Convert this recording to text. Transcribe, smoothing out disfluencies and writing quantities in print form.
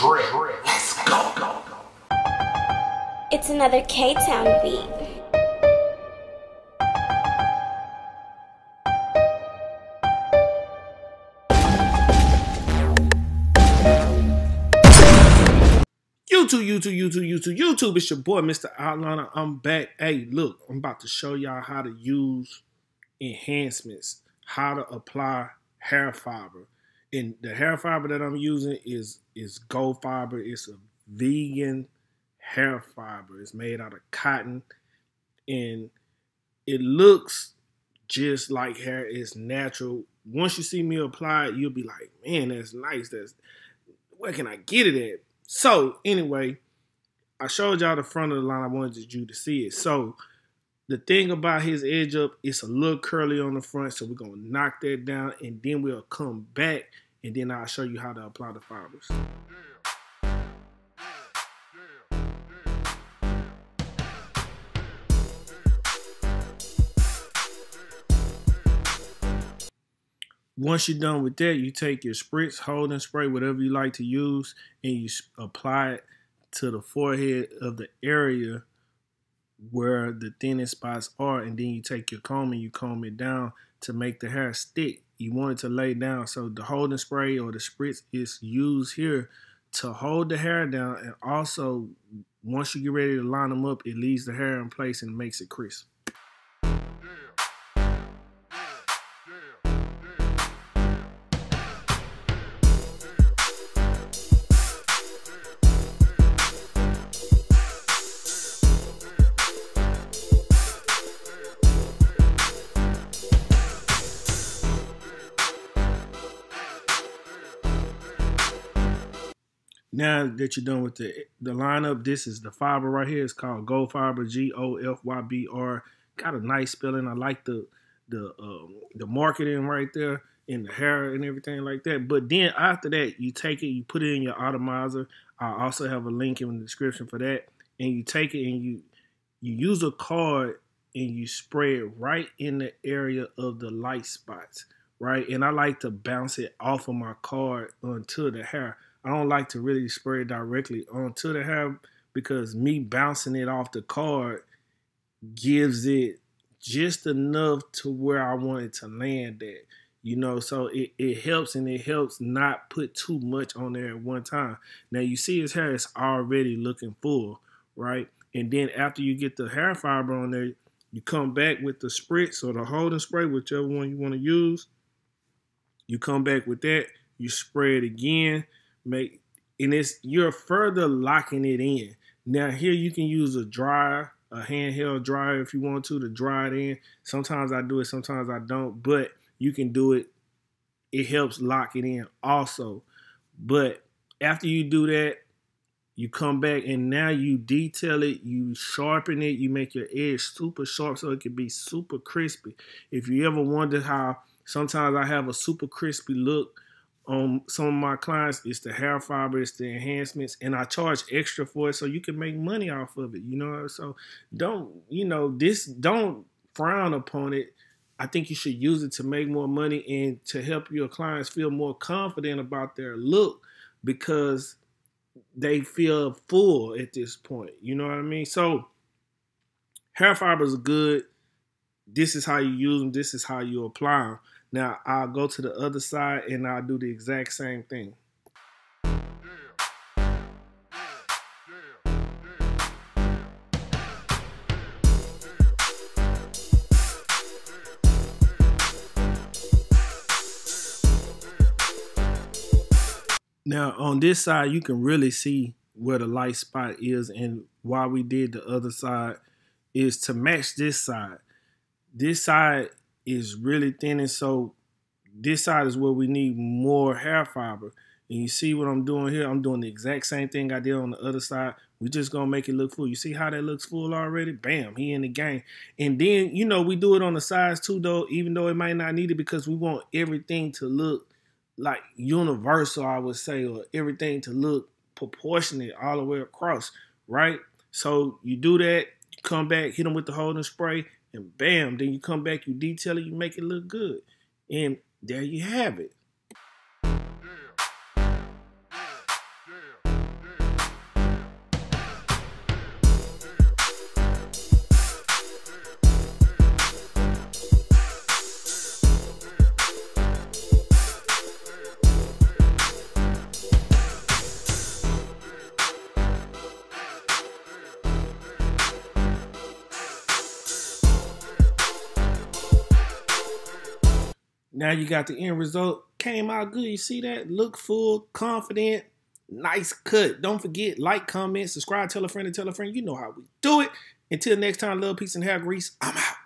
Let's go. It's another K-Town beat. YouTube. It's your boy, Mr.Outliner. I'm back. Hey, look, I'm about to show y'all how to use enhancements, how to apply hair fiber. And the hair fiber that I'm using is gold fiber. It's a vegan hair fiber. It's made out of cotton, and it looks just like hair. It's natural. Once you see me apply it, you'll be like, man, that's nice. Where can I get it at? So anyway, I showed y'all the front of the line. I wanted you to see it. So the thing about his edge up, it's a little curly on the front. So we're going to knock that down, and then we'll come back, and then I'll show you how to apply the fibers. Once you're done with that, you take your spritz, holding spray, whatever you like to use, and you apply it to the forehead of the area where the thinnest spots are, and then you take your comb and you comb it down to make the hair stick. You want it to lay down, so the holding spray or the spritz is used here to hold the hair down, and also once you get ready to line them up, it leaves the hair in place and makes it crisp. Now that you're done with the lineup, this is the fiber right here. It's called Gold Fiber, GOFYBR. Got a nice spelling. I like the marketing right there in the hair and everything like that. But then after that, you take it, you put it in your atomizer. I also have a link in the description for that. And you take it and you use a card and you spray it right in the area of the light spots, right? And I like to bounce it off of my card onto the hair. I don't like to really spray it directly onto the hair because me bouncing it off the card gives it just enough to where I want it to land at, you know, so it helps, and it helps not put too much on there at one time. Now you see his hair is already looking full, right? And then after you get the hair fiber on there, you come back with the spritz or the holding spray, whichever one you want to use. You come back with that, you spray it again. You're further locking it in. Now here you can use a dryer, a handheld dryer if you want to dry it in. Sometimes I do it, sometimes I don't, but you can do it. It helps lock it in also. But after you do that, you come back and now you detail it, you sharpen it, you make your edge super sharp so it can be super crispy. If you ever wonder how sometimes I have a super crispy look on some of my clients, it's the hair fiber, it's the enhancements, and I charge extra for it so you can make money off of it, you know? So don't frown upon it. I think you should use it to make more money and to help your clients feel more confident about their look because they feel full at this point, you know what I mean? So hair fibers are good. This is how you use them. This is how you apply them. Now, I'll go to the other side and I'll do the exact same thing. Now, on this side, you can really see where the light spot is, and why we did the other side is to match this side. This side is really thin, and so this side is where we need more hair fiber. And you see what I'm doing here? I'm doing the exact same thing I did on the other side. We're just gonna make it look full. You see how that looks full already? Bam, he in the game. And then, you know, we do it on the sides too, though, even though it might not need it, because we want everything to look like universal, I would say, or everything to look proportionate all the way across, right? So you do that, you come back, hit them with the holding spray, and bam, then you come back, you detail it, you make it look good. And there you have it. Now you got the end result. Came out good. You see that? Look full, confident, nice cut. Don't forget, like, comment, subscribe, tell a friend, and tell a friend. You know how we do it. Until next time, love, peace, and hair grease. I'm out.